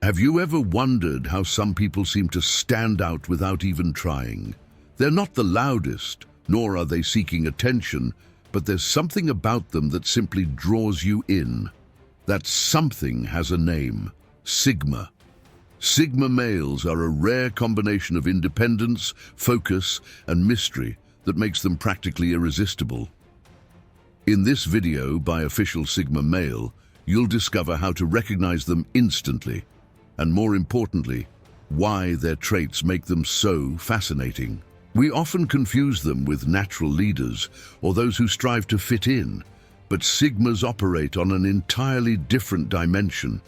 Have you ever wondered how some people seem to stand out without even trying? They're not the loudest, nor are they seeking attention, but there's something about them that simply draws you in. That something has a name: Sigma. Sigma males are a rare combination of independence, focus, and mystery that makes them practically irresistible. In this video by Official Sigma Male, you'll discover how to recognize them instantly, and more importantly, why their traits make them so fascinating. We often confuse them with natural leaders or those who strive to fit in, but Sigmas operate on an entirely different dimension.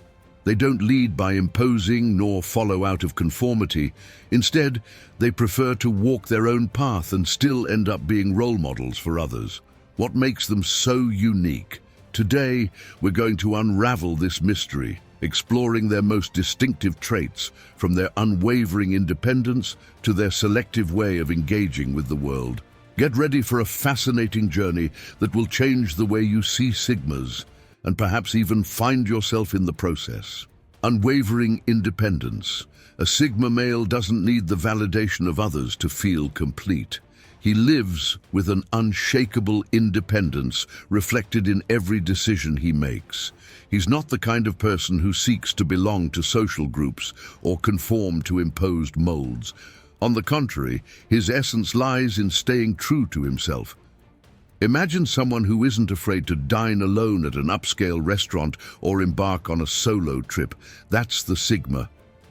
They don't lead by imposing nor follow out of conformity. Instead, they prefer to walk their own path and still end up being role models for others. What makes them so unique? Today, we're going to unravel this mystery, exploring their most distinctive traits, from their unwavering independence to their selective way of engaging with the world. Get ready for a fascinating journey that will change the way you see Sigmas, and perhaps even find yourself in the process. Unwavering independence. A Sigma male doesn't need the validation of others to feel complete. He lives with an unshakable independence reflected in every decision he makes. He's not the kind of person who seeks to belong to social groups or conform to imposed molds. On the contrary, his essence lies in staying true to himself. Imagine someone who isn't afraid to dine alone at an upscale restaurant or embark on a solo trip. That's the Sigma,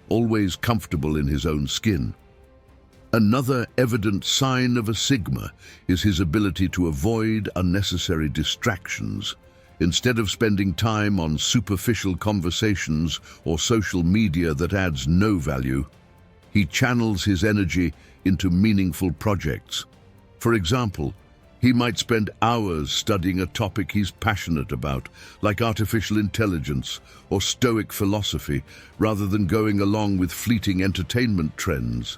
always comfortable in his own skin. Another evident sign of a Sigma is his ability to avoid unnecessary distractions. Instead of spending time on superficial conversations or social media that adds no value, he channels his energy into meaningful projects. For example, he might spend hours studying a topic he's passionate about, like artificial intelligence or Stoic philosophy, rather than going along with fleeting entertainment trends.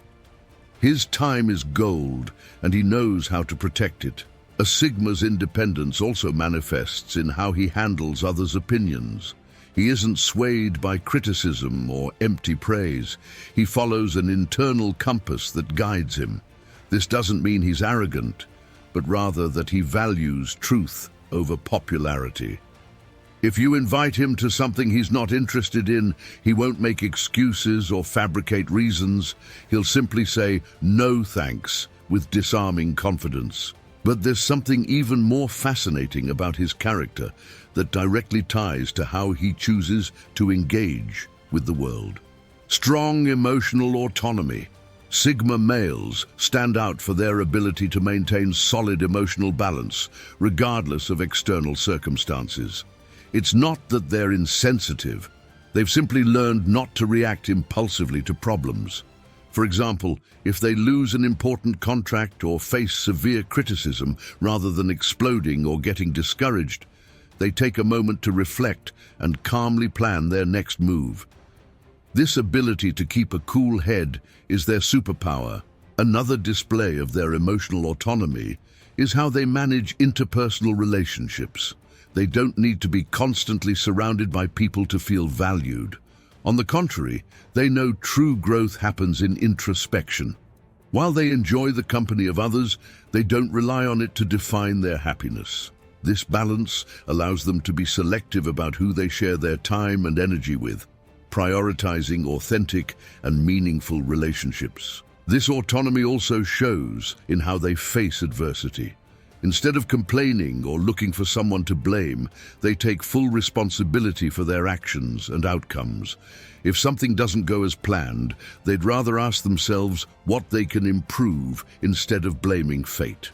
His time is gold, and he knows how to protect it. A Sigma's independence also manifests in how he handles others' opinions. He isn't swayed by criticism or empty praise. He follows an internal compass that guides him. This doesn't mean he's arrogant, but rather that he values truth over popularity. If you invite him to something he's not interested in, he won't make excuses or fabricate reasons. He'll simply say, "No thanks," with disarming confidence. But there's something even more fascinating about his character that directly ties to how he chooses to engage with the world. Strong emotional autonomy. Sigma males stand out for their ability to maintain solid emotional balance, regardless of external circumstances. It's not that they're insensitive. They've simply learned not to react impulsively to problems. For example, if they lose an important contract or face severe criticism, rather than exploding or getting discouraged, they take a moment to reflect and calmly plan their next move. This ability to keep a cool head is their superpower. Another display of their emotional autonomy is how they manage interpersonal relationships. They don't need to be constantly surrounded by people to feel valued. On the contrary, they know true growth happens in introspection. While they enjoy the company of others, they don't rely on it to define their happiness. This balance allows them to be selective about who they share their time and energy with, prioritizing authentic and meaningful relationships. This autonomy also shows in how they face adversity. Instead of complaining or looking for someone to blame, they take full responsibility for their actions and outcomes. If something doesn't go as planned, they'd rather ask themselves what they can improve instead of blaming fate.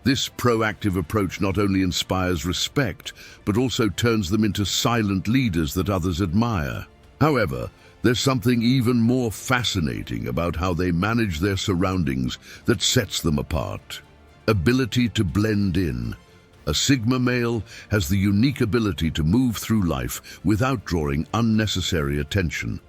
This proactive approach not only inspires respect, but also turns them into silent leaders that others admire. However, there's something even more fascinating about how they manage their surroundings that sets them apart. Ability to blend in. A Sigma male has the unique ability to move through life without drawing unnecessary attention.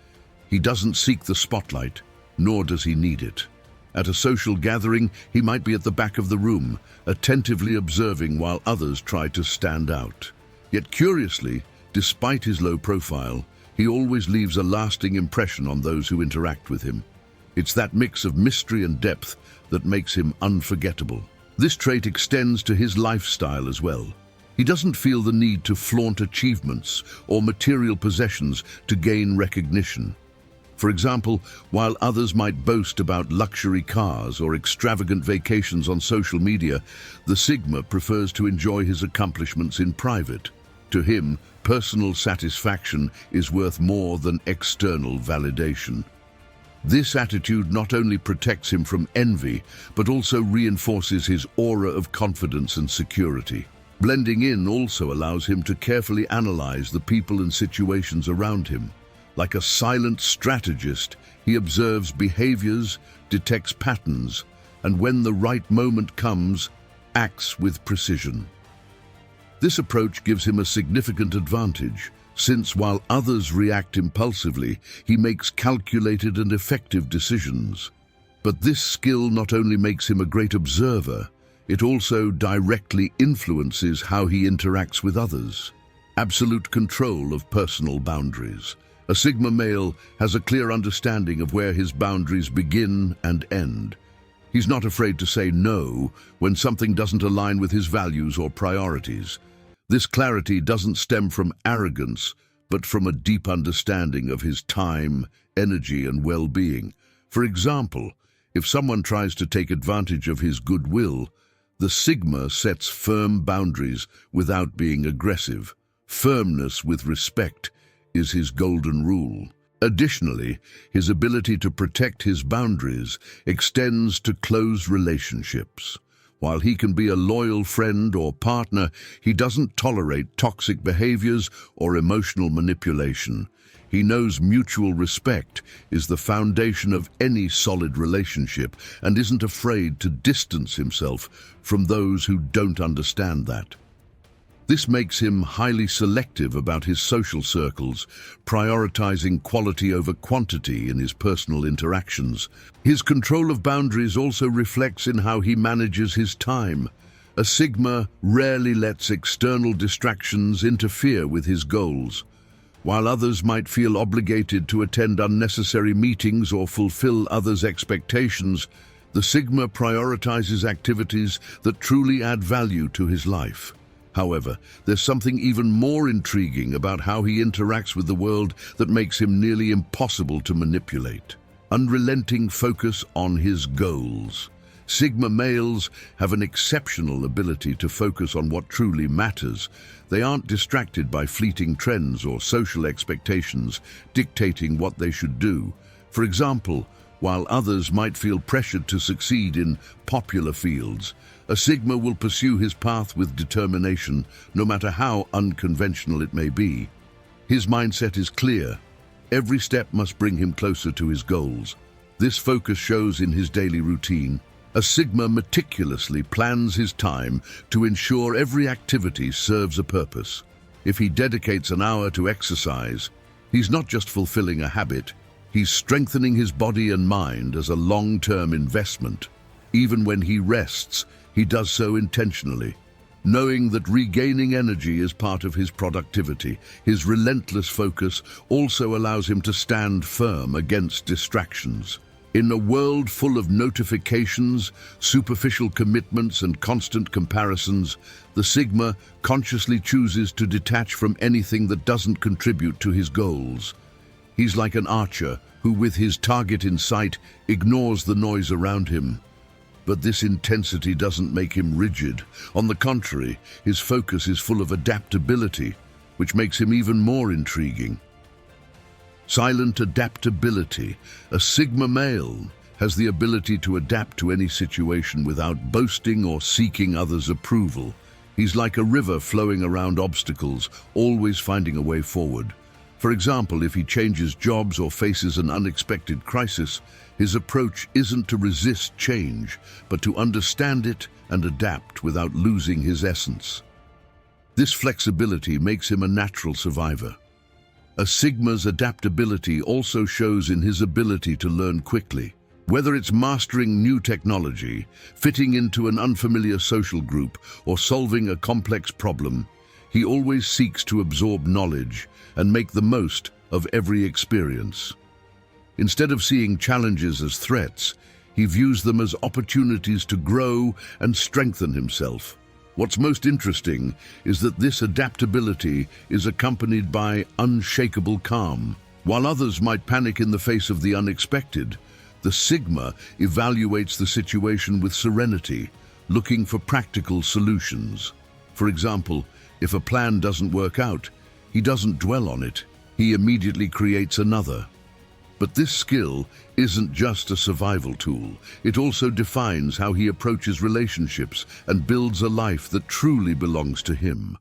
He doesn't seek the spotlight, nor does he need it. At a social gathering, he might be at the back of the room, attentively observing while others try to stand out. Yet curiously, despite his low profile, He always leaves a lasting impression on those who interact with him. It's that mix of mystery and depth that makes him unforgettable. This trait extends to his lifestyle as well. He doesn't feel the need to flaunt achievements or material possessions to gain recognition. For example, while others might boast about luxury cars or extravagant vacations on social media, the Sigma prefers to enjoy his accomplishments in private. To him, personal satisfaction is worth more than external validation. This attitude not only protects him from envy, but also reinforces his aura of confidence and security. Blending in also allows him to carefully analyze the people and situations around him. Like a silent strategist, he observes behaviors, detects patterns, and when the right moment comes, acts with precision. This approach gives him a significant advantage, since while others react impulsively, he makes calculated and effective decisions. But this skill not only makes him a great observer, it also directly influences how he interacts with others. Absolute control of personal boundaries. A Sigma male has a clear understanding of where his boundaries begin and end. He's not afraid to say no when something doesn't align with his values or priorities. This clarity doesn't stem from arrogance, but from a deep understanding of his time, energy, and well-being. For example, if someone tries to take advantage of his goodwill, the Sigma sets firm boundaries without being aggressive. Firmness with respect is his golden rule. Additionally, his ability to protect his boundaries extends to close relationships. While he can be a loyal friend or partner, he doesn't tolerate toxic behaviors or emotional manipulation. He knows mutual respect is the foundation of any solid relationship and isn't afraid to distance himself from those who don't understand that. This makes him highly selective about his social circles, prioritizing quality over quantity in his personal interactions. His control of boundaries also reflects in how he manages his time. A Sigma rarely lets external distractions interfere with his goals. While others might feel obligated to attend unnecessary meetings or fulfill others' expectations, the Sigma prioritizes activities that truly add value to his life. However, there's something even more intriguing about how he interacts with the world that makes him nearly impossible to manipulate. Unrelenting focus on his goals. Sigma males have an exceptional ability to focus on what truly matters. They aren't distracted by fleeting trends or social expectations dictating what they should do. For example, while others might feel pressured to succeed in popular fields, a Sigma will pursue his path with determination, no matter how unconventional it may be. His mindset is clear. Every step must bring him closer to his goals. This focus shows in his daily routine. A Sigma meticulously plans his time to ensure every activity serves a purpose. If he dedicates an hour to exercise, he's not just fulfilling a habit, he's strengthening his body and mind as a long-term investment. Even when he rests, he does so intentionally, knowing that regaining energy is part of his productivity. His relentless focus also allows him to stand firm against distractions. In a world full of notifications, superficial commitments, and constant comparisons, the Sigma consciously chooses to detach from anything that doesn't contribute to his goals. He's like an archer who, with his target in sight, ignores the noise around him. But this intensity doesn't make him rigid. On the contrary, his focus is full of adaptability, which makes him even more intriguing. Silent adaptability. A Sigma male has the ability to adapt to any situation without boasting or seeking others' approval. He's like a river flowing around obstacles, always finding a way forward. For example, if he changes jobs or faces an unexpected crisis, his approach isn't to resist change, but to understand it and adapt without losing his essence. This flexibility makes him a natural survivor. A Sigma's adaptability also shows in his ability to learn quickly. Whether it's mastering new technology, fitting into an unfamiliar social group, or solving a complex problem, he always seeks to absorb knowledge and make the most of every experience. Instead of seeing challenges as threats, he views them as opportunities to grow and strengthen himself. What's most interesting is that this adaptability is accompanied by unshakable calm. While others might panic in the face of the unexpected, the Sigma evaluates the situation with serenity, looking for practical solutions. For example, if a plan doesn't work out, he doesn't dwell on it. He immediately creates another. But this skill isn't just a survival tool. It also defines how he approaches relationships and builds a life that truly belongs to him.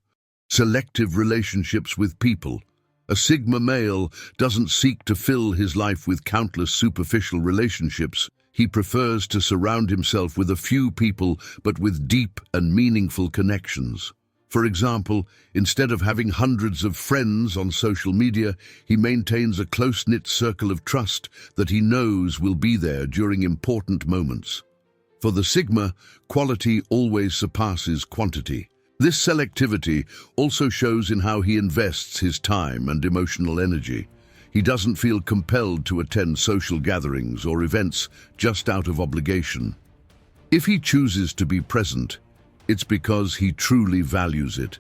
Selective relationships with people. A Sigma male doesn't seek to fill his life with countless superficial relationships. He prefers to surround himself with a few people, but with deep and meaningful connections. For example, instead of having hundreds of friends on social media, he maintains a close-knit circle of trust that he knows will be there during important moments. For the Sigma, quality always surpasses quantity. This selectivity also shows in how he invests his time and emotional energy. He doesn't feel compelled to attend social gatherings or events just out of obligation. If he chooses to be present, it's because he truly values it.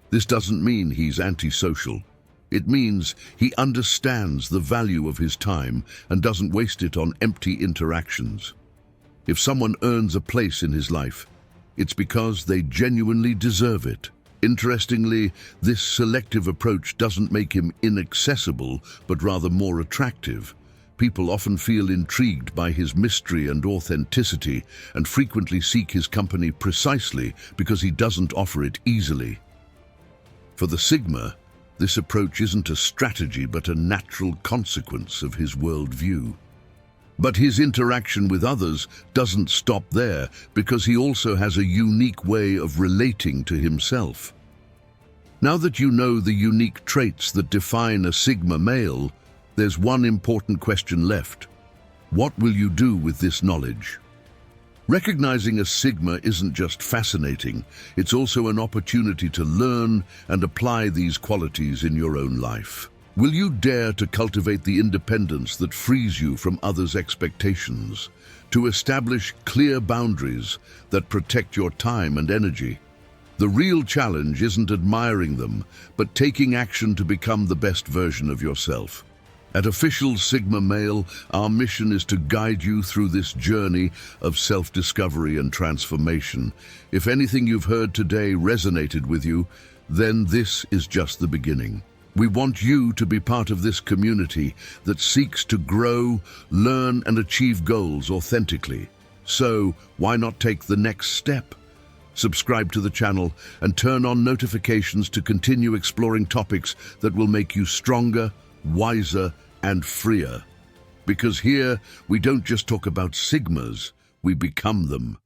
This doesn't mean he's antisocial. It means he understands the value of his time and doesn't waste it on empty interactions. If someone earns a place in his life, it's because they genuinely deserve it. Interestingly, this selective approach doesn't make him inaccessible, but rather more attractive. People often feel intrigued by his mystery and authenticity and frequently seek his company precisely because he doesn't offer it easily. For the Sigma, this approach isn't a strategy but a natural consequence of his worldview. But his interaction with others doesn't stop there because he also has a unique way of relating to himself. Now that you know the unique traits that define a Sigma male, there's one important question left. What will you do with this knowledge? Recognizing a Sigma isn't just fascinating, it's also an opportunity to learn and apply these qualities in your own life. Will you dare to cultivate the independence that frees you from others' expectations, to establish clear boundaries that protect your time and energy? The real challenge isn't admiring them, but taking action to become the best version of yourself. At Official Sigma Male, our mission is to guide you through this journey of self-discovery and transformation. If anything you've heard today resonated with you, then this is just the beginning. We want you to be part of this community that seeks to grow, learn, and achieve goals authentically. So, why not take the next step? Subscribe to the channel and turn on notifications to continue exploring topics that will make you stronger, wiser, and freer. Because here, we don't just talk about Sigmas, we become them.